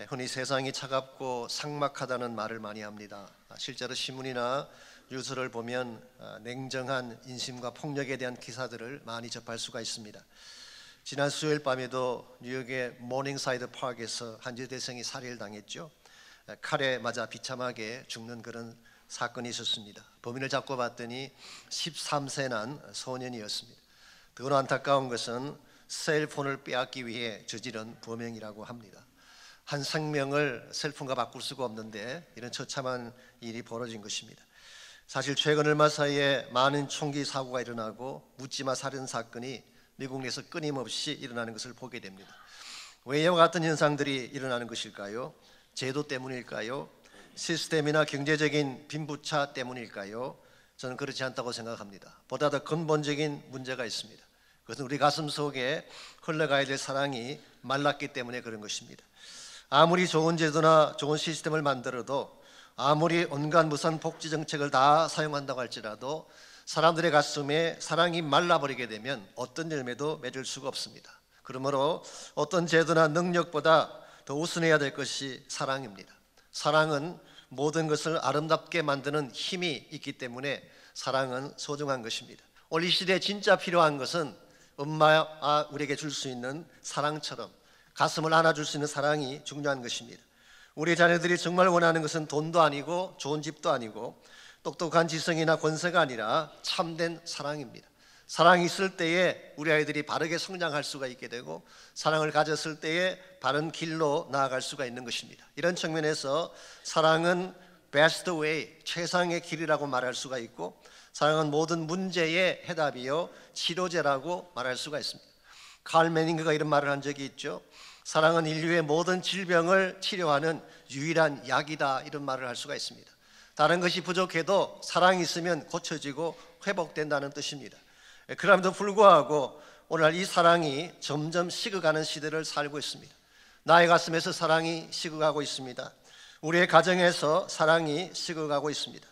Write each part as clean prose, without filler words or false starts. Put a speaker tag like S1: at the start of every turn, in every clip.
S1: 흔히 세상이 차갑고 삭막하다는 말을 많이 합니다. 실제로 신문이나 뉴스를 보면 냉정한 인심과 폭력에 대한 기사들을 많이 접할 수가 있습니다. 지난 수요일 밤에도 뉴욕의 모닝사이드 파크에서 한 여대생이 살해를 당했죠. 칼에 맞아 비참하게 죽는 그런 사건이 있었습니다. 범인을 잡고 봤더니 13세 난 소년이었습니다. 더욱 안타까운 것은 셀폰을 빼앗기 위해 저지른 범행이라고 합니다. 한 생명을 셀폰과 바꿀 수가 없는데 이런 처참한 일이 벌어진 것입니다. 사실 최근 얼마 사이에 많은 총기 사고가 일어나고 묻지마 살인 사건이 미국 내에서 끊임없이 일어나는 것을 보게 됩니다. 왜 이와 같은 현상들이 일어나는 것일까요? 제도 때문일까요? 시스템이나 경제적인 빈부차 때문일까요? 저는 그렇지 않다고 생각합니다. 보다 더 근본적인 문제가 있습니다. 그것은 우리 가슴 속에 흘러가야 될 사랑이 말랐기 때문에 그런 것입니다. 아무리 좋은 제도나 좋은 시스템을 만들어도, 아무리 온갖 무선 복지 정책을 다 사용한다고 할지라도 사람들의 가슴에 사랑이 말라버리게 되면 어떤 열매도 맺을 수가 없습니다. 그러므로 어떤 제도나 능력보다 더 우선해야 될 것이 사랑입니다. 사랑은 모든 것을 아름답게 만드는 힘이 있기 때문에 사랑은 소중한 것입니다. 오늘 이 시대에 진짜 필요한 것은 엄마가 우리에게 줄 수 있는 사랑처럼 가슴을 안아줄 수 있는 사랑이 중요한 것입니다. 우리 자녀들이 정말 원하는 것은 돈도 아니고 좋은 집도 아니고 똑똑한 지성이나 권세가 아니라 참된 사랑입니다. 사랑이 있을 때에 우리 아이들이 바르게 성장할 수가 있게 되고, 사랑을 가졌을 때에 바른 길로 나아갈 수가 있는 것입니다. 이런 측면에서 사랑은 best way, 최상의 길이라고 말할 수가 있고, 사랑은 모든 문제의 해답이요 치료제라고 말할 수가 있습니다. 칼 매닝그가 이런 말을 한 적이 있죠. 사랑은 인류의 모든 질병을 치료하는 유일한 약이다, 이런 말을 할 수가 있습니다. 다른 것이 부족해도 사랑이 있으면 고쳐지고 회복된다는 뜻입니다. 그럼에도 불구하고 오늘날 이 사랑이 점점 식어가는 시대를 살고 있습니다. 나의 가슴에서 사랑이 식어가고 있습니다. 우리의 가정에서 사랑이 식어가고 있습니다.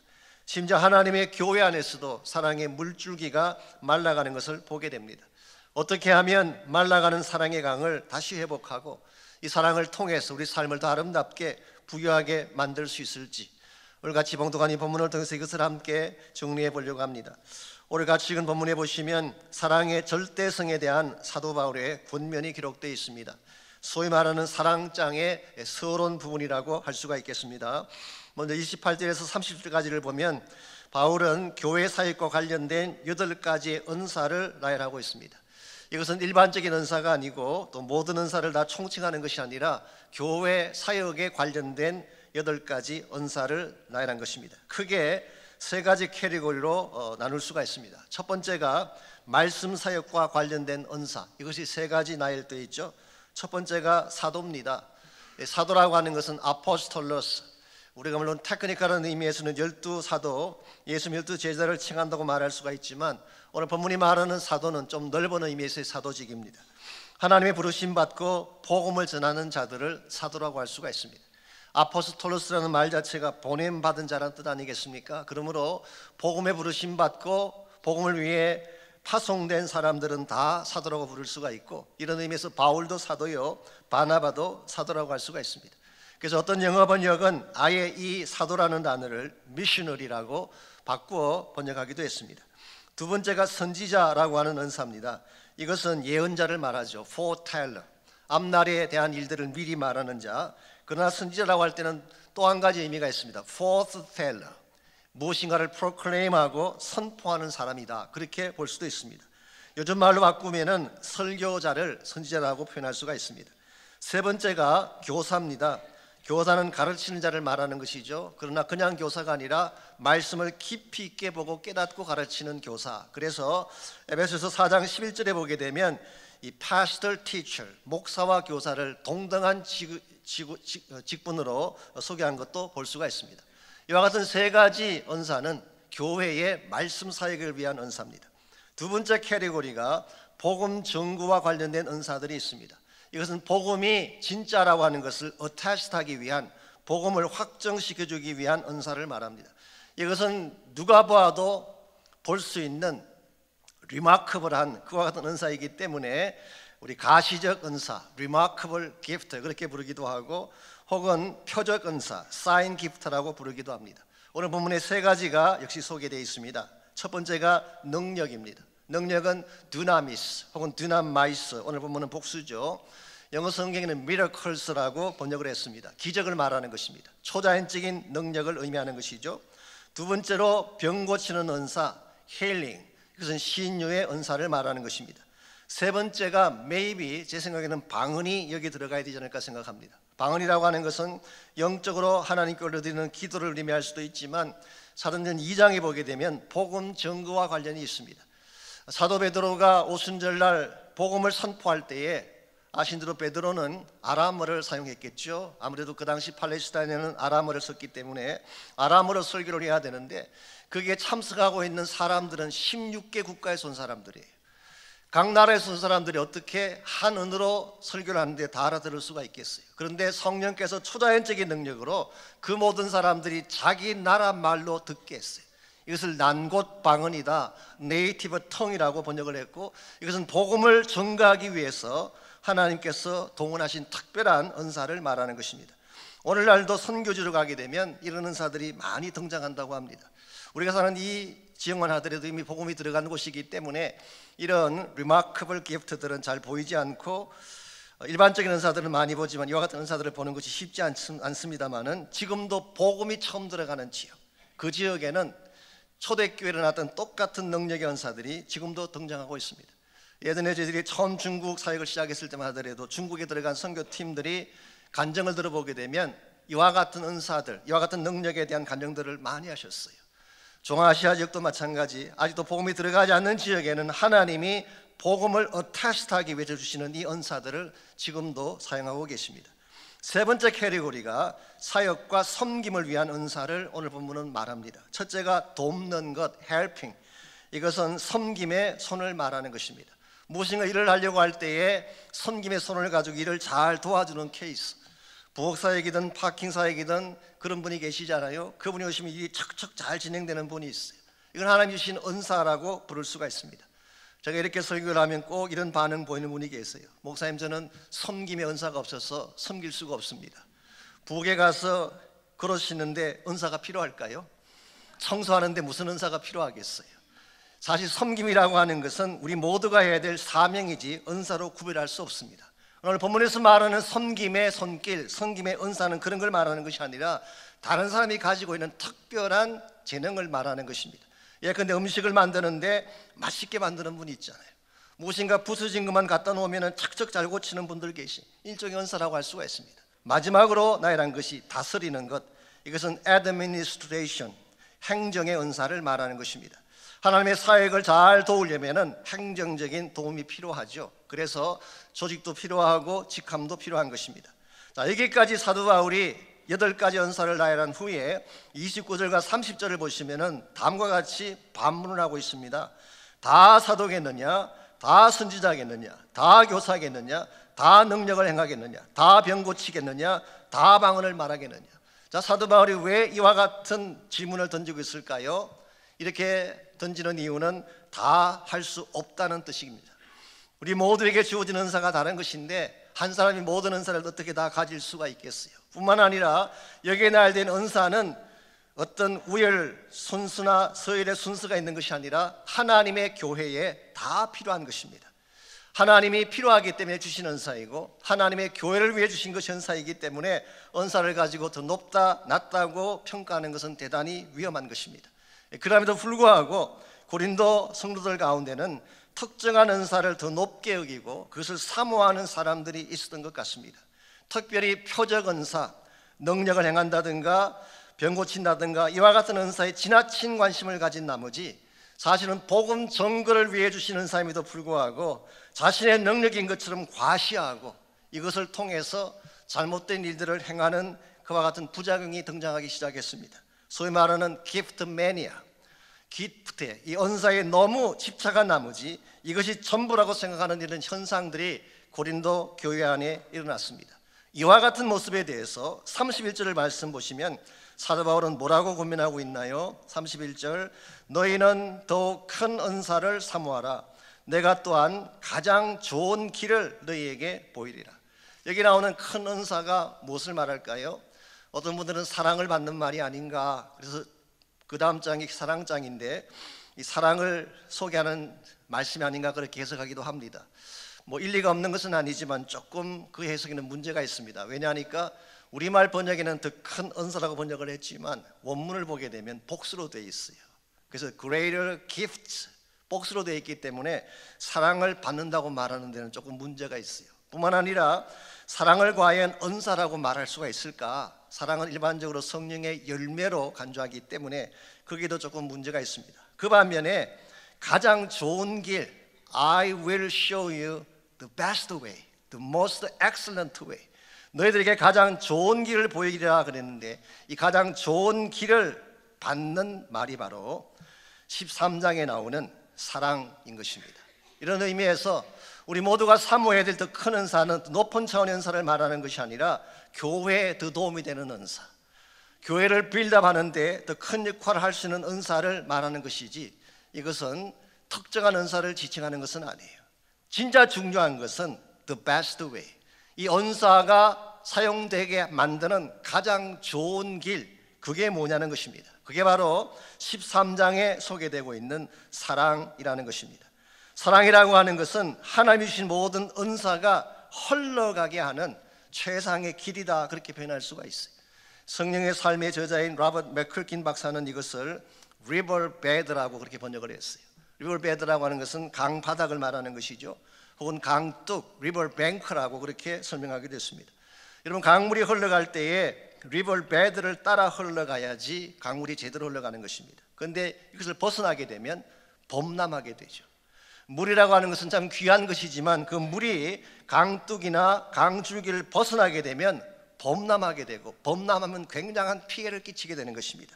S1: 심지어 하나님의 교회 안에서도 사랑의 물줄기가 말라가는 것을 보게 됩니다. 어떻게 하면 말라가는 사랑의 강을 다시 회복하고 이 사랑을 통해서 우리 삶을 더 아름답게 부유하게 만들 수 있을지, 오늘 같이 봉독한 이 본문을 통해서 이것을 함께 정리해 보려고 합니다. 오늘 같이 읽은 본문에 보시면 사랑의 절대성에 대한 사도 바울의 권면이 기록되어 있습니다. 소위 말하는 사랑장의 서론 부분이라고 할 수가 있겠습니다. 먼저 28절에서 30절까지를 보면 바울은 교회 사역과 관련된 8가지의 은사를 나열하고 있습니다. 이것은 일반적인 은사가 아니고 또 모든 은사를 다 총칭하는 것이 아니라 교회 사역에 관련된 8가지 은사를 나열한 것입니다. 크게 3가지 캐리고리로 나눌 수가 있습니다. 첫 번째가 말씀 사역과 관련된 은사, 이것이 3가지 나열되어 있죠. 첫 번째가 사도입니다. 사도라고 하는 것은 아포스톨로스, 우리가 물론 테크니컬한 의미에서는 12사도, 예수 12제자를 칭한다고 말할 수가 있지만 오늘 본문이 말하는 사도는 좀 넓은 의미에서의 사도직입니다. 하나님의 부르심 받고 복음을 전하는 자들을 사도라고 할 수가 있습니다. 아포스톨로스라는 말 자체가 보냄받은 자라는 뜻 아니겠습니까? 그러므로 복음에 부르심 받고 복음을 위해 파송된 사람들은 다 사도라고 부를 수가 있고, 이런 의미에서 바울도 사도요 바나바도 사도라고 할 수가 있습니다. 그래서 어떤 영어 번역은 아예 이 사도라는 단어를 미셔너리라고 바꾸어 번역하기도 했습니다. 두 번째가 선지자라고 하는 은사입니다. 이것은 예언자를 말하죠. foreteller, 앞날에 대한 일들을 미리 말하는 자. 그러나 선지자라고 할 때는 또 한 가지 의미가 있습니다. forthteller, 무엇인가를 proclaim하고 선포하는 사람이다, 그렇게 볼 수도 있습니다. 요즘 말로 바꾸면은 설교자를 선지자라고 표현할 수가 있습니다. 세 번째가 교사입니다. 교사는 가르치는 자를 말하는 것이죠. 그러나 그냥 교사가 아니라 말씀을 깊이 있게 보고 깨닫고 가르치는 교사. 그래서 에베소서 4장 11절에 보게 되면 이 pastor teacher, 목사와 교사를 동등한 직분으로 소개한 것도 볼 수가 있습니다. 이와 같은 3가지 은사는 교회의 말씀 사역을 위한 은사입니다. 두 번째 캐리고리가 복음 전구와 관련된 은사들이 있습니다. 이것은 복음이 진짜라고 하는 것을 어테스트하기 위한, 복음을 확정시켜주기 위한 은사를 말합니다. 이것은 누가 봐도 볼 수 있는 리마커블한 그와 같은 은사이기 때문에 우리 가시적 은사, remarkable gift 그렇게 부르기도 하고, 혹은 표적 은사, 사인 기프트라고 부르기도 합니다. 오늘 본문에 세 가지가 역시 소개되어 있습니다. 첫 번째가 능력입니다. 능력은 두나미스 혹은 두나마이스, 오늘 본문은 복수죠. 영어 성경에는 miracles라고 번역을 했습니다. 기적을 말하는 것입니다. 초자연적인 능력을 의미하는 것이죠. 두 번째로 병 고치는 은사, healing, 이것은 신유의 은사를 말하는 것입니다. 세 번째가 maybe, 제 생각에는 방언이 여기 들어가야 되지 않을까 생각합니다. 방언이라고 하는 것은 영적으로 하나님께 올려드리는 기도를 의미할 수도 있지만 사도행전 2장에 보게 되면 복음 증거와 관련이 있습니다. 사도 베드로가 오순절날 복음을 선포할 때에 아신 대로 베드로는 아람어를 사용했겠죠. 아무래도 그 당시 팔레스타인에는 아람어를 썼기 때문에 아람어로 설교를 해야 되는데 거기에 참석하고 있는 사람들은 16개 국가에서 온 사람들이에요. 각 나라에서 온 사람들이 어떻게 한언어로 설교를 하는데 다 알아들을 수가 있겠어요. 그런데 성령께서 초자연적인 능력으로 그 모든 사람들이 자기 나라 말로 듣게 했어요. 이것을 난곳 방언이다, 네이티브 텅이라고 번역을 했고, 이것은 복음을 전가하기 위해서 하나님께서 동원하신 특별한 은사를 말하는 것입니다. 오늘날도 선교지로 가게 되면 이런 은사들이 많이 등장한다고 합니다. 우리가 사는 이 지역만 하더라도 이미 복음이 들어가는 곳이기 때문에 이런 remarkable gift들은 잘 보이지 않고 일반적인 은사들은 많이 보지만 이와 같은 은사들을 보는 것이 쉽지 않습니다만은 지금도 복음이 처음 들어가는 지역, 그 지역에는 초대교회를 나왔던 똑같은 능력의 은사들이 지금도 등장하고 있습니다. 예전에 저희들이 처음 중국 사역을 시작했을 때만 하더라도 중국에 들어간 선교팀들이 간증을 들어보게 되면 이와 같은 은사들, 이와 같은 능력에 대한 간증들을 많이 하셨어요. 중앙아시아 지역도 마찬가지, 아직도 복음이 들어가지 않는 지역에는 하나님이 복음을 어타시하기 위해서 주시는 이 은사들을 지금도 사용하고 계십니다. 세 번째 캐리고리가 사역과 섬김을 위한 은사를 오늘 본문은 말합니다. 첫째가 돕는 것, helping. 이것은 섬김의 손을 말하는 것입니다. 무엇인가 일을 하려고 할 때에 섬김의 손을 가지고 일을 잘 도와주는 케이스. 부엌사역이든 파킹사역이든 그런 분이 계시잖아요. 그분이 오시면 일이 척척 잘 진행되는 분이 있어요. 이건 하나님 주신 은사라고 부를 수가 있습니다. 제가 이렇게 설교를 하면 꼭 이런 반응 보이는 분이 계세요. 목사님, 저는 섬김의 은사가 없어서 섬길 수가 없습니다. 부엌에 가서 그러시는데 은사가 필요할까요? 청소하는데 무슨 은사가 필요하겠어요? 사실 섬김이라고 하는 것은 우리 모두가 해야 될 사명이지 은사로 구별할 수 없습니다. 오늘 본문에서 말하는 섬김의 손길, 섬김의 은사는 그런 걸 말하는 것이 아니라 다른 사람이 가지고 있는 특별한 재능을 말하는 것입니다. 예컨대 음식을 만드는데 맛있게 만드는 분이 있잖아요. 무엇인가 부서진 것만 갖다 놓으면 척척 잘 고치는 분들 계시, 일종의 은사라고 할 수가 있습니다. 마지막으로 나열한 것이 다스리는 것, 이것은 administration, 행정의 은사를 말하는 것입니다. 하나님의 사역을 잘 도우려면 행정적인 도움이 필요하죠. 그래서 조직도 필요하고 직함도 필요한 것입니다. 자, 여기까지 사도 바울이 8가지 은사를 나열한 후에 29절과 30절을 보시면 다음과 같이 반문을 하고 있습니다. 다 사도겠느냐? 다 선지자겠느냐? 다 교사겠느냐? 다 능력을 행하겠느냐? 다 병 고치겠느냐? 다 방언을 말하겠느냐? 자, 사도 바울이 왜 이와 같은 질문을 던지고 있을까요? 이렇게 던지는 이유는 다 할 수 없다는 뜻입니다. 우리 모두에게 주어진 은사가 다른 것인데 한 사람이 모든 은사를 어떻게 다 가질 수가 있겠어요? 뿐만 아니라 여기에 나열된 은사는 어떤 우열 순수나 서열의 순서가 있는 것이 아니라 하나님의 교회에 다 필요한 것입니다. 하나님이 필요하기 때문에 주신 은사이고 하나님의 교회를 위해 주신 것이 은사이기 때문에 은사를 가지고 더 높다 낮다고 평가하는 것은 대단히 위험한 것입니다. 그럼에도 불구하고 고린도 성도들 가운데는 특정한 은사를 더 높게 여기고 그것을 사모하는 사람들이 있었던 것 같습니다. 특별히 표적 은사, 능력을 행한다든가 병 고친다든가 이와 같은 은사에 지나친 관심을 가진 나머지 사실은 복음 전거를 위해 주신 은사임에도 불구하고 자신의 능력인 것처럼 과시하고 이것을 통해서 잘못된 일들을 행하는 그와 같은 부작용이 등장하기 시작했습니다. 소위 말하는 기프트 매니아, 기프트에 이 은사에 너무 집착한 나머지 이것이 전부라고 생각하는 이런 현상들이 고린도 교회 안에 일어났습니다. 이와 같은 모습에 대해서 31절을 말씀 보시면 사도 바울은 뭐라고 고민하고 있나요? 31절, 너희는 더욱 큰 은사를 사모하라. 내가 또한 가장 좋은 길을 너희에게 보이리라. 여기 나오는 큰 은사가 무엇을 말할까요? 어떤 분들은 사랑을 받는 말이 아닌가, 그래서 그 다음 장이 사랑장인데 이 사랑을 소개하는 말씀이 아닌가 그렇게 해석하기도 합니다. 뭐 일리가 없는 것은 아니지만 조금 그 해석에는 문제가 있습니다. 왜냐하니까 우리말 번역에는 더 큰 은사라고 번역을 했지만 원문을 보게 되면 복수로 되어 있어요. 그래서 greater gifts, 복수로 되어 있기 때문에 사랑을 받는다고 말하는 데는 조금 문제가 있어요. 뿐만 아니라 사랑을 과연 은사라고 말할 수가 있을까? 사랑은 일반적으로 성령의 열매로 간주하기 때문에 거기도 조금 문제가 있습니다. 그 반면에 가장 좋은 길, I will show you the best way, the most excellent way, 너희들에게 가장 좋은 길을 보이리라 그랬는데 이 가장 좋은 길을 받는 말이 바로 13장에 나오는 사랑인 것입니다. 이런 의미에서 우리 모두가 사모해야 될 더 큰 은사는 높은 차원의 은사를 말하는 것이 아니라 교회에 더 도움이 되는 은사, 교회를 빌드업하는데 더 큰 역할을 할 수 있는 은사를 말하는 것이지, 이것은 특정한 은사를 지칭하는 것은 아니에요. 진짜 중요한 것은 the best way, 이 은사가 사용되게 만드는 가장 좋은 길, 그게 뭐냐는 것입니다. 그게 바로 13장에 소개되고 있는 사랑이라는 것입니다. 사랑이라고 하는 것은 하나님이 주신 모든 은사가 흘러가게 하는 최상의 길이다, 그렇게 표현할 수가 있어요. 성령의 삶의 저자인 로버트 맥클킨 박사는 이것을 riverbed라고 그렇게 번역을 했어요. riverbed라고 하는 것은 강바닥을 말하는 것이죠. 혹은 강둑, riverbank라고 그렇게 설명하기도 했습니다. 여러분, 강물이 흘러갈 때에 riverbed를 따라 흘러가야지 강물이 제대로 흘러가는 것입니다. 그런데 이것을 벗어나게 되면 범람하게 되죠. 물이라고 하는 것은 참 귀한 것이지만 그 물이 강둑이나 강줄기를 벗어나게 되면 범람하게 되고, 범람하면 굉장한 피해를 끼치게 되는 것입니다.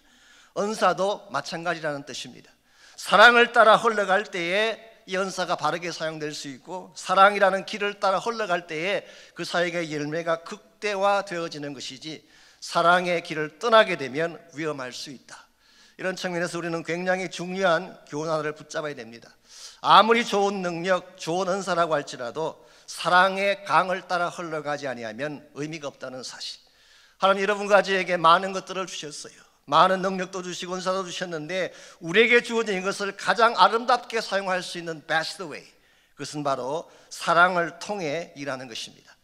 S1: 은사도 마찬가지라는 뜻입니다. 사랑을 따라 흘러갈 때에 이 은사가 바르게 사용될 수 있고, 사랑이라는 길을 따라 흘러갈 때에 그 사역의 열매가 극대화되어지는 것이지, 사랑의 길을 떠나게 되면 위험할 수 있다. 이런 측면에서 우리는 굉장히 중요한 교훈 하나를 붙잡아야 됩니다. 아무리 좋은 능력, 좋은 은사라고 할지라도 사랑의 강을 따라 흘러가지 아니하면 의미가 없다는 사실. 하나님 여러분과 저에게 많은 것들을 주셨어요. 많은 능력도 주시고 은사도 주셨는데 우리에게 주어진 이것을 가장 아름답게 사용할 수 있는 best way, 그것은 바로 사랑을 통해 일하는 것입니다.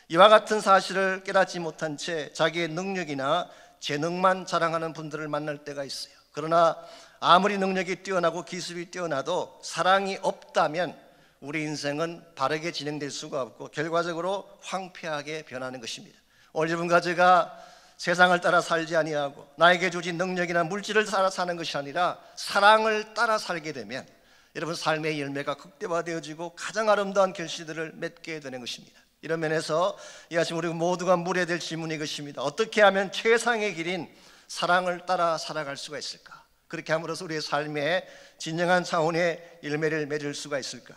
S1: 이와 같은 사실을 깨닫지 못한 채 자기의 능력이나 재능만 자랑하는 분들을 만날 때가 있어요. 그러나 아무리 능력이 뛰어나고 기술이 뛰어나도 사랑이 없다면 우리 인생은 바르게 진행될 수가 없고 결과적으로 황폐하게 변하는 것입니다. 오늘 여러분과 제가 세상을 따라 살지 아니하고 나에게 주어진 능력이나 물질을 따라 사는 것이 아니라 사랑을 따라 살게 되면 여러분 삶의 열매가 극대화되어지고 가장 아름다운 결실들을 맺게 되는 것입니다. 이런 면에서 이 아침 우리 모두가 물어야 될 질문이 이것입니다. 어떻게 하면 최상의 길인 사랑을 따라 살아갈 수가 있을까? 그렇게 함으로써 우리의 삶에 진정한 차원의 열매를 맺을 수가 있을까?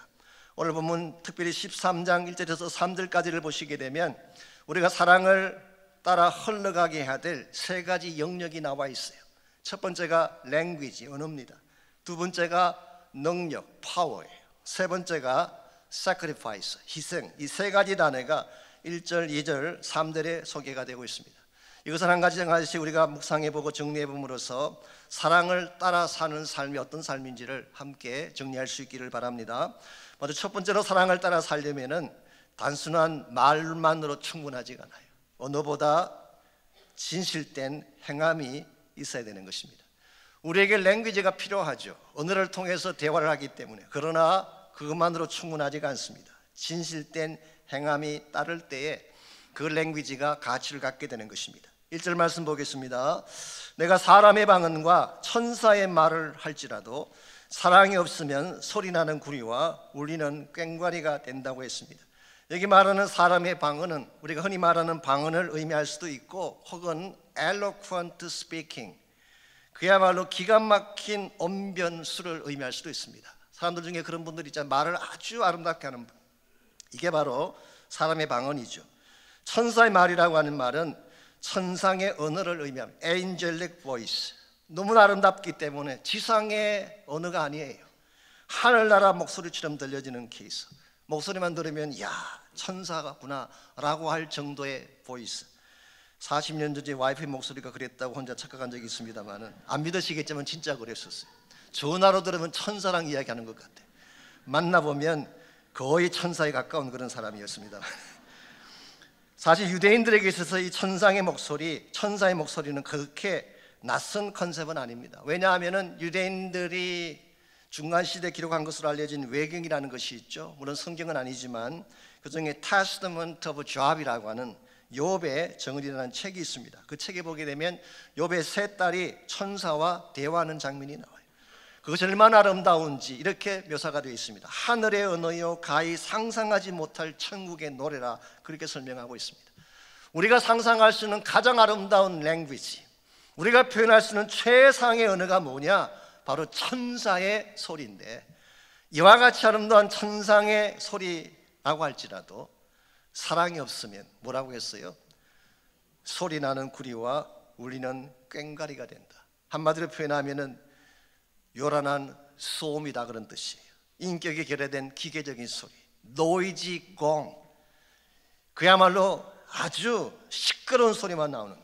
S1: 오늘 본문 특별히 13장 1절에서 3절까지를 보시게 되면 우리가 사랑을 따라 흘러가게 해야 될 세 가지 영역이 나와 있어요. 첫 번째가 language, 언어입니다. 두 번째가 능력, power예요. 세 번째가 sacrifice, 희생. 이 세 가지 단어가 1절, 2절, 3절에 소개가 되고 있습니다. 이것을 한 가지 한 가지씩 우리가 묵상해보고 정리해봄으로써 사랑을 따라 사는 삶이 어떤 삶인지를 함께 정리할 수 있기를 바랍니다. 먼저 첫 번째로 사랑을 따라 살려면은 단순한 말만으로 충분하지가 않아요. 언어보다 진실된 행함이 있어야 되는 것입니다. 우리에게 랭귀지가 필요하죠. 언어를 통해서 대화를 하기 때문에. 그러나 그것만으로 충분하지가 않습니다. 진실된 행함이 따를 때에 그 랭귀지가 가치를 갖게 되는 것입니다. 1절 말씀 보겠습니다. 내가 사람의 방언과 천사의 말을 할지라도 사랑이 없으면 소리나는 구리와 울리는 꽹과리가 된다고 했습니다. 여기 말하는 사람의 방언은 우리가 흔히 말하는 방언을 의미할 수도 있고 혹은 eloquent speaking, 그야말로 기가 막힌 언변수를 의미할 수도 있습니다. 사람들 중에 그런 분들이 있잖아요. 말을 아주 아름답게 하는 분, 이게 바로 사람의 방언이죠. 천사의 말이라고 하는 말은 천상의 언어를 의미합니다. angelic voice, 너무 아름답기 때문에 지상의 언어가 아니에요. 하늘나라 목소리처럼 들려지는 케이스, 목소리만 들으면 야, 천사구나 라고 할 정도의 보이스. 40년 전에 와이프 목소리가 그랬다고 혼자 착각한 적이 있습니다만 안 믿으시겠지만 진짜 그랬었어요. 전화로 들으면 천사랑 이야기하는 것 같아. 만나보면 거의 천사에 가까운 그런 사람이었습니다. 사실 유대인들에게 있어서 이 천사의 목소리는 그렇게 낯선 컨셉은 아닙니다. 왜냐하면 유대인들이 중간시대에 기록한 것으로 알려진 외경이라는 것이 있죠. 물론 성경은 아니지만 그 중에 Testament of Job이라고 하는 욥의 정을이라는 책이 있습니다. 그 책에 보게 되면 욥의 세 딸이 천사와 대화하는 장면이 나와요. 그것이 얼마나 아름다운지 이렇게 묘사가 되어 있습니다. 하늘의 언어요 가히 상상하지 못할 천국의 노래라, 그렇게 설명하고 있습니다. 우리가 상상할 수 있는 가장 아름다운 랭귀지, 우리가 표현할 수 있는 최상의 언어가 뭐냐? 바로 천사의 소리인데, 이와 같이 아름다운 천상의 소리라고 할지라도 사랑이 없으면 뭐라고 했어요? 소리 나는 구리와 울리는 꽹과리가 된다. 한마디로 표현하면은 요란한 소음이다, 그런 뜻이에요. 인격이 결여된 기계적인 소리, 노이지 공, 그야말로 아주 시끄러운 소리만 나오는,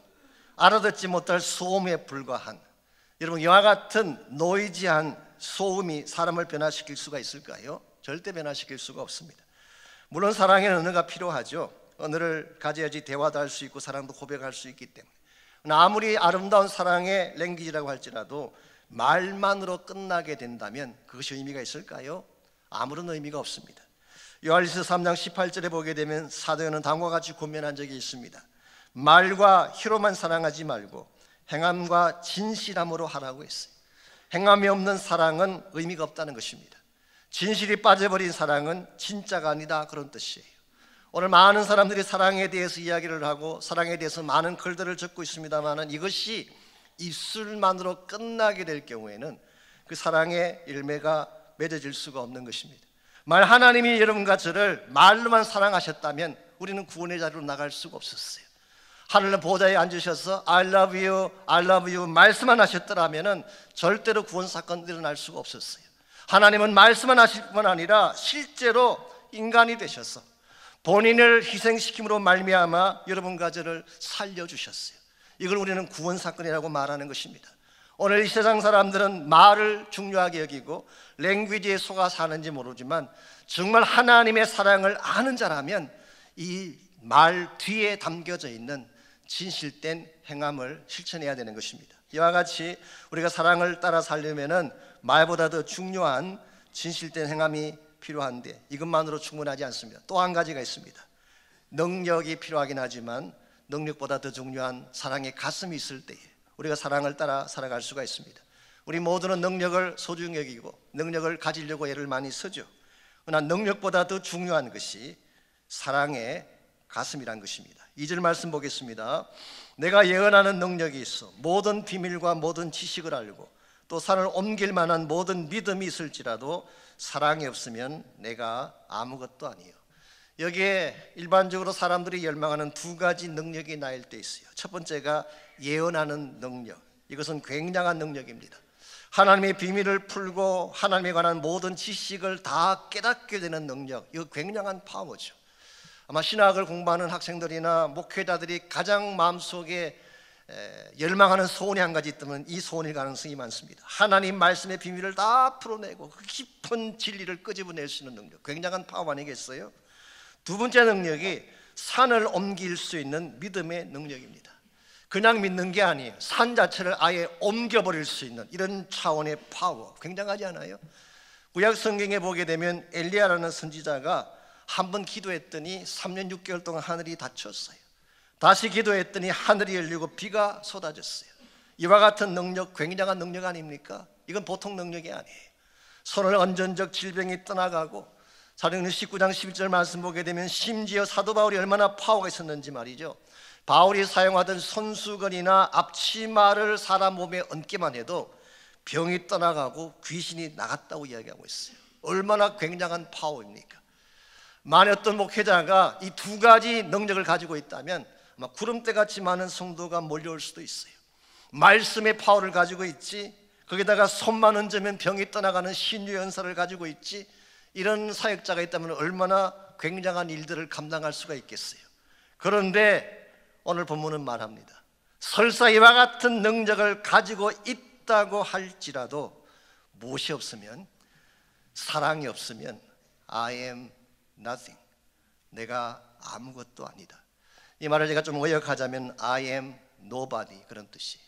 S1: 알아듣지 못할 소음에 불과한, 여러분 이와 같은 노이지한 소음이 사람을 변화시킬 수가 있을까요? 절대 변화시킬 수가 없습니다. 물론 사랑에는 언어가 필요하죠. 언어를 가져야지 대화도 할 수 있고 사랑도 고백할 수 있기 때문에. 아무리 아름다운 사랑의 랭귀지라고 할지라도 말만으로 끝나게 된다면 그것이 의미가 있을까요? 아무런 의미가 없습니다. 요한일서 3장 18절에 보게 되면 사도 요한은 다음과 같이 권면한 적이 있습니다. 말과 혀로만 사랑하지 말고 행함과 진실함으로 하라고 했어요. 행함이 없는 사랑은 의미가 없다는 것입니다. 진실이 빠져버린 사랑은 진짜가 아니다, 그런 뜻이에요. 오늘 많은 사람들이 사랑에 대해서 이야기를 하고 사랑에 대해서 많은 글들을 적고 있습니다만 이것이 입술만으로 끝나게 될 경우에는 그 사랑의 열매가 맺어질 수가 없는 것입니다. 만약 하나님이 여러분과 저를 말로만 사랑하셨다면 우리는 구원의 자리로 나갈 수가 없었어요. 하늘의 보좌에 앉으셔서 I love you, I love you 말씀만 하셨더라면 절대로 구원 사건이 일어날 수가 없었어요. 하나님은 말씀만 하실 뿐만 아니라 실제로 인간이 되셔서 본인을 희생시킴으로 말미암아 여러분과 저를 살려주셨어요. 이걸 우리는 구원 사건이라고 말하는 것입니다. 오늘 이 세상 사람들은 말을 중요하게 여기고 랭귀지에 속아 사는지 모르지만 정말 하나님의 사랑을 아는 자라면 이 말 뒤에 담겨져 있는 진실된 행함을 실천해야 되는 것입니다. 이와 같이 우리가 사랑을 따라 살려면은 말보다 더 중요한 진실된 행함이 필요한데 이것만으로 충분하지 않습니다. 또 한 가지가 있습니다. 능력이 필요하긴 하지만 능력보다 더 중요한 사랑의 가슴이 있을 때에 우리가 사랑을 따라 살아갈 수가 있습니다. 우리 모두는 능력을 소중히 여기고 능력을 가지려고 애를 많이 쓰죠. 그러나 능력보다 더 중요한 것이 사랑의 가슴이란 것입니다. 2절 말씀 보겠습니다. 내가 예언하는 능력이 있어 모든 비밀과 모든 지식을 알고 또 산을 옮길 만한 모든 믿음이 있을지라도 사랑이 없으면 내가 아무것도 아니에요. 여기에 일반적으로 사람들이 열망하는 두 가지 능력이 나일 때 있어요. 첫 번째가 예언하는 능력. 이것은 굉장한 능력입니다. 하나님의 비밀을 풀고 하나님에 관한 모든 지식을 다 깨닫게 되는 능력, 이거 굉장한 파워죠. 아마 신학을 공부하는 학생들이나 목회자들이 가장 마음속에 열망하는 소원이 한 가지 있다면 이 소원일 가능성이 많습니다. 하나님 말씀의 비밀을 다 풀어내고 그 깊은 진리를 끄집어낼 수 있는 능력, 굉장한 파워 아니겠어요? 두 번째 능력이 산을 옮길 수 있는 믿음의 능력입니다. 그냥 믿는 게 아니에요. 산 자체를 아예 옮겨버릴 수 있는 이런 차원의 파워, 굉장하지 않아요? 구약 성경에 보게 되면 엘리야라는 선지자가 한 번 기도했더니 3년 6개월 동안 하늘이 닫혔어요. 다시 기도했더니 하늘이 열리고 비가 쏟아졌어요. 이와 같은 능력, 굉장한 능력 아닙니까? 이건 보통 능력이 아니에요. 손을 얹은 적 질병이 떠나가고 사도행전 19장 11절 말씀 보게 되면 심지어 사도 바울이 얼마나 파워가 있었는지 말이죠. 바울이 사용하던 손수건이나 앞치마를 사람 몸에 얹기만 해도 병이 떠나가고 귀신이 나갔다고 이야기하고 있어요. 얼마나 굉장한 파워입니까? 만약 어떤 목회자가 이 두 가지 능력을 가지고 있다면 아마 구름대같이 많은 성도가 몰려올 수도 있어요. 말씀의 파워를 가지고 있지, 거기다가 손만 얹으면 병이 떠나가는 신유의 은사를 가지고 있지, 이런 사역자가 있다면 얼마나 굉장한 일들을 감당할 수가 있겠어요. 그런데 오늘 본문은 말합니다. 설사 이와 같은 능력을 가지고 있다고 할지라도 무엇이 없으면, 사랑이 없으면 I am nothing, 내가 아무것도 아니다. 이 말을 제가 좀 의역하자면 I am nobody, 그런 뜻이에요.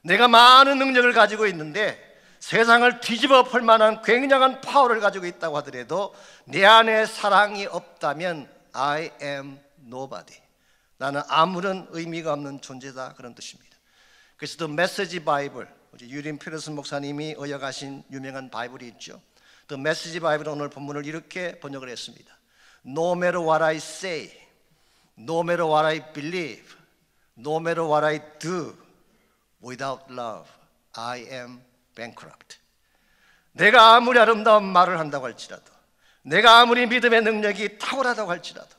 S1: 내가 많은 능력을 가지고 있는데, 세상을 뒤집어 볼 만한 굉장한 파워를 가지고 있다고 하더라도 내 안에 사랑이 없다면 I am nobody, 나는 아무런 의미가 없는 존재다, 그런 뜻입니다. 그래서 The Message Bible, 유린 피터슨 목사님이 의역하신 유명한 바이블이 있죠. The Message Bible 오늘 본문을 이렇게 번역을 했습니다. No matter what I say, no matter what I believe, no matter what I do, without love, I am bankrupt. 내가 아무리 아름다운 말을 한다고 할지라도, 내가 아무리 믿음의 능력이 탁월하다고 할지라도,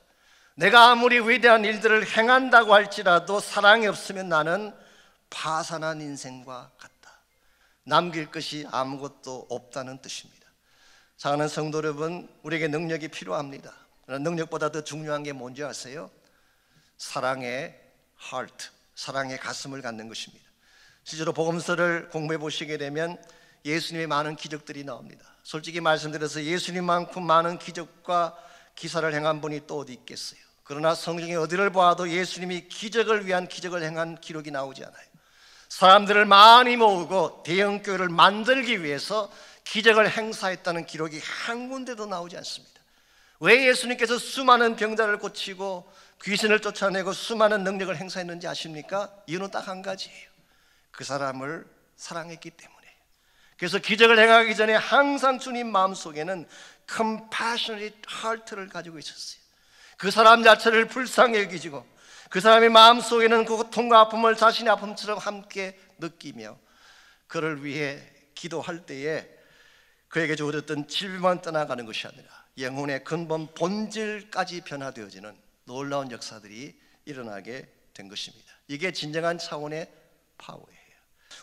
S1: 내가 아무리 위대한 일들을 행한다고 할지라도 사랑이 없으면 나는 파산한 인생과 같다. 남길 것이 아무것도 없다는 뜻입니다. 사랑하는 성도 여러분, 우리에게 능력이 필요합니다. 그러나 능력보다 더 중요한 게 뭔지 아세요? 사랑의 heart, 사랑의 가슴을 갖는 것입니다. 실제로 복음서를 공부해 보시게 되면 예수님의 많은 기적들이 나옵니다. 솔직히 말씀드려서 예수님만큼 많은 기적과 기사를 행한 분이 또 어디 있겠어요? 그러나 성경에 어디를 보아도 예수님이 기적을 위한 기적을 행한 기록이 나오지 않아요. 사람들을 많이 모으고 대형교회를 만들기 위해서 기적을 행사했다는 기록이 한 군데도 나오지 않습니다. 왜 예수님께서 수많은 병자를 고치고 귀신을 쫓아내고 수많은 능력을 행사했는지 아십니까? 이유는 딱 한 가지예요. 그 사람을 사랑했기 때문에. 그래서 기적을 행하기 전에 항상 주님 마음속에는 compassionate heart를 가지고 있었어요. 그 사람 자체를 불쌍히 여기시고 그 사람의 마음속에는 그 고통과 아픔을 자신의 아픔처럼 함께 느끼며 그를 위해 기도할 때에 그에게 주어졌던 질병만 떠나가는 것이 아니라 영혼의 근본 본질까지 변화되어지는 놀라운 역사들이 일어나게 된 것입니다. 이게 진정한 차원의 파워예요.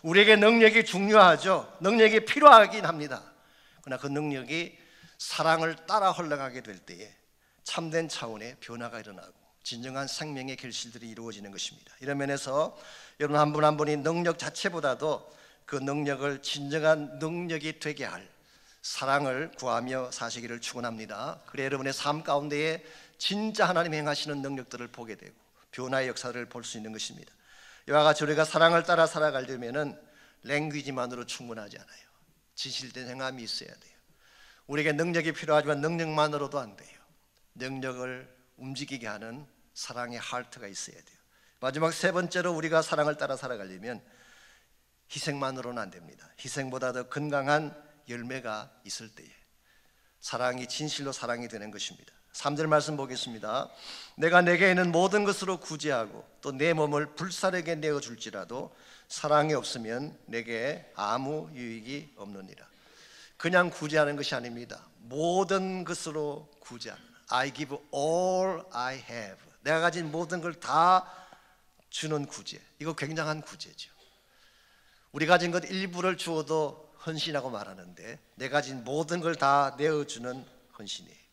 S1: 우리에게 능력이 중요하죠. 능력이 필요하긴 합니다. 그러나 그 능력이 사랑을 따라 흘러가게 될 때에 참된 차원의 변화가 일어나고 진정한 생명의 결실들이 이루어지는 것입니다. 이런 면에서 여러분 한 분 한 분이 능력 자체보다도 그 능력을 진정한 능력이 되게 할 사랑을 구하며 사시기를 축원합니다. 그래 여러분의 삶 가운데에 진짜 하나님이 행하시는 능력들을 보게 되고 변화의 역사를 볼 수 있는 것입니다. 이와 같이 우리가 사랑을 따라 살아가려면 랭귀지만으로 충분하지 않아요. 지실된 행함이 있어야 돼요. 우리에게 능력이 필요하지만 능력만으로도 안 돼요. 능력을 움직이게 하는 사랑의 하트가 있어야 돼요. 마지막 세 번째로 우리가 사랑을 따라 살아가려면 희생만으로는 안 됩니다. 희생보다 더 건강한 열매가 있을 때에 사랑이 진실로 사랑이 되는 것입니다. 3절 말씀 보겠습니다. 내가 내게 있는 모든 것으로 구제하고 또 내 몸을 불사르게 내어줄지라도 사랑이 없으면 내게 아무 유익이 없느니라. 그냥 구제하는 것이 아닙니다. 모든 것으로 구제하는, I give all I have, 내가 가진 모든 걸 다 주는 구제. 이거 굉장한 구제죠. 우리 가진 것 일부를 주어도 헌신하고 말하는데 내가 가진 모든 걸 다 내어주는 헌신이에요.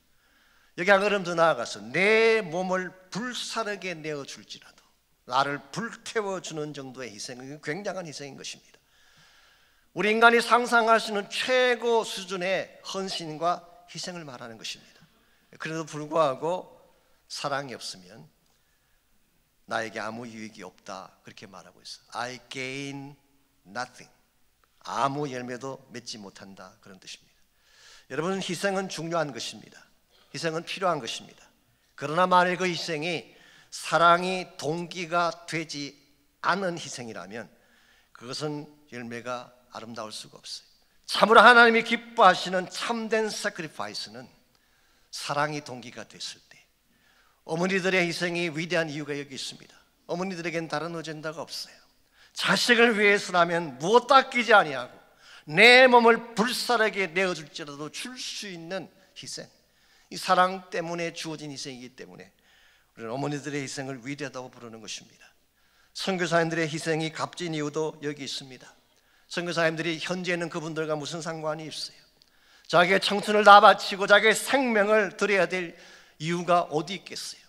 S1: 여기 한 걸음 더 나아가서 내 몸을 불사르게 내어줄지라도, 나를 불태워주는 정도의 희생은 굉장한 희생인 것입니다. 우리 인간이 상상할 수 있는 최고 수준의 헌신과 희생을 말하는 것입니다. 그래도 불구하고 사랑이 없으면 나에게 아무 유익이 없다, 그렇게 말하고 있어요. I gain nothing, 아무 열매도 맺지 못한다, 그런 뜻입니다. 여러분, 희생은 중요한 것입니다. 희생은 필요한 것입니다. 그러나 만일 그 희생이 사랑이 동기가 되지 않은 희생이라면 그것은 열매가 아름다울 수가 없어요. 참으로 하나님이 기뻐하시는 참된 sacrifice는 사랑이 동기가 됐을 때, 어머니들의 희생이 위대한 이유가 여기 있습니다. 어머니들에겐 다른 어젠다가 없어요. 자식을 위해서라면 무엇도 아끼지 아니하고 내 몸을 불사르게 내어줄지라도 줄 수 있는 희생, 이 사랑 때문에 주어진 희생이기 때문에 우리는 어머니들의 희생을 위대하다고 부르는 것입니다. 선교사님들의 희생이 값진 이유도 여기 있습니다. 선교사님들이 현재 있는 그분들과 무슨 상관이 있어요? 자기의 청춘을 다 바치고 자기의 생명을 드려야 될 이유가 어디 있겠어요?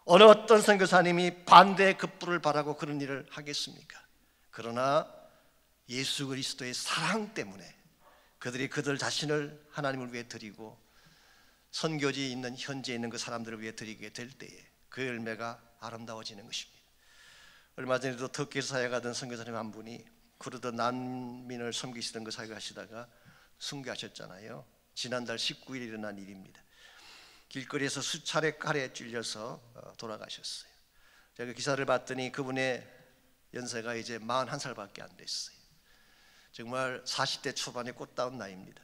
S1: 어느 어떤 선교사님이 반대의 급부를 바라고 그런 일을 하겠습니까? 그러나 예수 그리스도의 사랑 때문에 그들이 그들 자신을 하나님을 위해 드리고 선교지에 있는 현지에 있는 그 사람들을 위해 드리게 될 때에 그 열매가 아름다워지는 것입니다. 얼마 전에도 터키에서 사역하던 선교사님 한 분이 쿠르드 난민을 섬기시던 그 사역하시다가 순교하셨잖아요. 지난달 19일 일어난 일입니다. 길거리에서 수차례 칼에 찔려서 돌아가셨어요. 제가 기사를 봤더니 그분의 연세가 이제 41살밖에 안 됐어요. 정말 40대 초반의 꽃다운 나이입니다.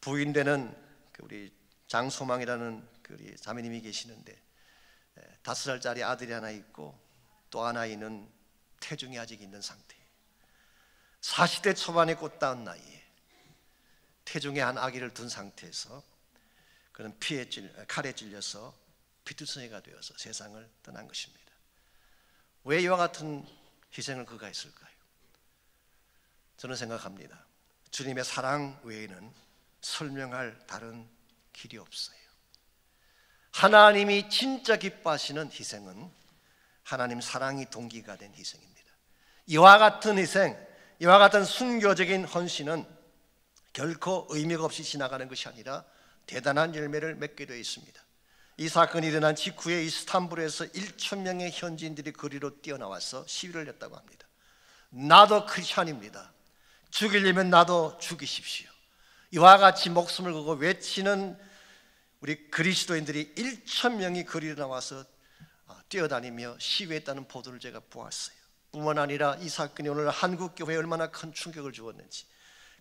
S1: 부인되는 우리 장소망이라는 우리 자매님이 계시는데 5살짜리 아들이 하나 있고 또 하나는 태중이 아직 있는 상태예요. 40대 초반의 꽃다운 나이에 태중에 한 아기를 둔 상태에서 그는 칼에 찔려서 피투성이가 되어서 세상을 떠난 것입니다. 왜 이와 같은 희생을 그가 했을까요? 저는 생각합니다. 주님의 사랑 외에는 설명할 다른 길이 없어요. 하나님이 진짜 기뻐하시는 희생은 하나님 사랑이 동기가 된 희생입니다. 이와 같은 희생, 이와 같은 순교적인 헌신은 결코 의미가 없이 지나가는 것이 아니라 대단한 열매를 맺게 되어 있습니다. 이 사건이 일어난 직후에 이스탄불에서 1,000명의 현지인들이 거리로 뛰어나와서 시위를 했다고 합니다. 나도 크리스찬입니다. 죽이려면 나도 죽이십시오. 이와 같이 목숨을 걸고 외치는 우리 그리스도인들이 1,000명이 거리로 나와서 뛰어다니며 시위했다는 보도를 제가 보았어요. 뿐만 아니라 이 사건이 오늘 한국교회에 얼마나 큰 충격을 주었는지,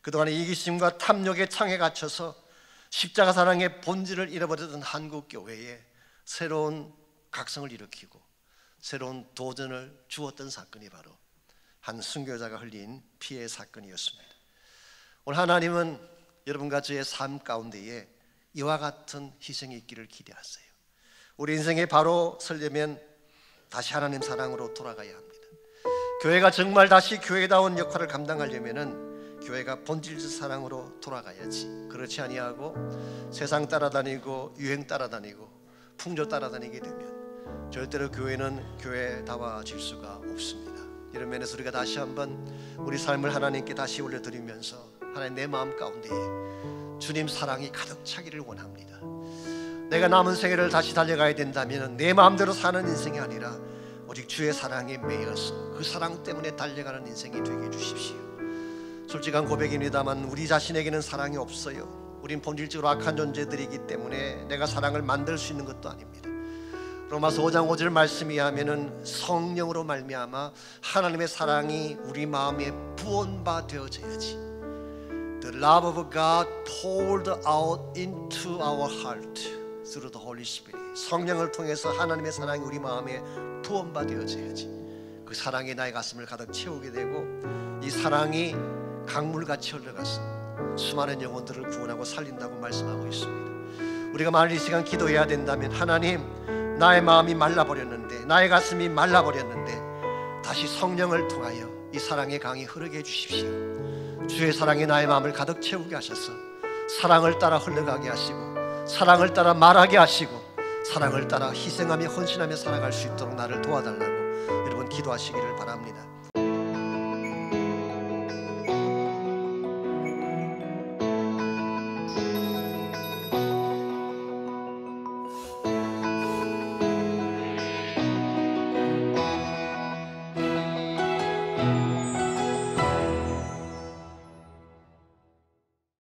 S1: 그동안에 이기심과 탐욕의 창에 갇혀서 십자가 사랑의 본질을 잃어버렸던 한국교회에 새로운 각성을 일으키고 새로운 도전을 주었던 사건이 바로 한 순교자가 흘린 피해 사건이었습니다. 오늘 하나님은 여러분과 저의 삶 가운데에 이와 같은 희생이 있기를 기대하세요. 우리 인생에 바로 서려면 다시 하나님 사랑으로 돌아가야 합니다. 교회가 정말 다시 교회다운 역할을 감당하려면은 교회가 본질적 사랑으로 돌아가야지. 그렇지 아니하고 세상 따라다니고 유행 따라다니고 풍조 따라다니게 되면 절대로 교회는 교회다워질 수가 없습니다. 이런 면에서 우리가 다시 한번 우리 삶을 하나님께 다시 올려드리면서 하나님 내 마음 가운데에 주님 사랑이 가득 차기를 원합니다. 내가 남은 생애를 다시 달려가야 된다면 내 마음대로 사는 인생이 아니라 오직 주의 사랑에 매여서 그 사랑 때문에 달려가는 인생이 되게 해주십시오. 솔직한 고백입니다만 우리 자신에게는 사랑이 없어요. 우린 본질적으로 악한 존재들이기 때문에 내가 사랑을 만들 수 있는 것도 아닙니다. 로마서 5장 5절 말씀이 하면은 성령으로 말미암아 하나님의 사랑이 우리 마음에 부온바 되어져야지. The love of God poured out into our heart through the Holy Spirit. 성령을 통해서 하나님의 사랑이 우리 마음에 부온바 되어져야지. 그 사랑이 나의 가슴을 가득 채우게 되고 이 사랑이 강물같이 흘러가서 수많은 영혼들을 구원하고 살린다고 말씀하고 있습니다. 우리가 만일 이 시간 기도해야 된다면 하나님, 나의 마음이 말라버렸는데, 나의 가슴이 말라버렸는데 다시 성령을 통하여 이 사랑의 강이 흐르게 해주십시오. 주의 사랑이 나의 마음을 가득 채우게 하셔서 사랑을 따라 흘러가게 하시고 사랑을 따라 말하게 하시고 사랑을 따라 희생하며 헌신하며 살아갈 수 있도록 나를 도와달라고 여러분 기도하시기를 바랍니다.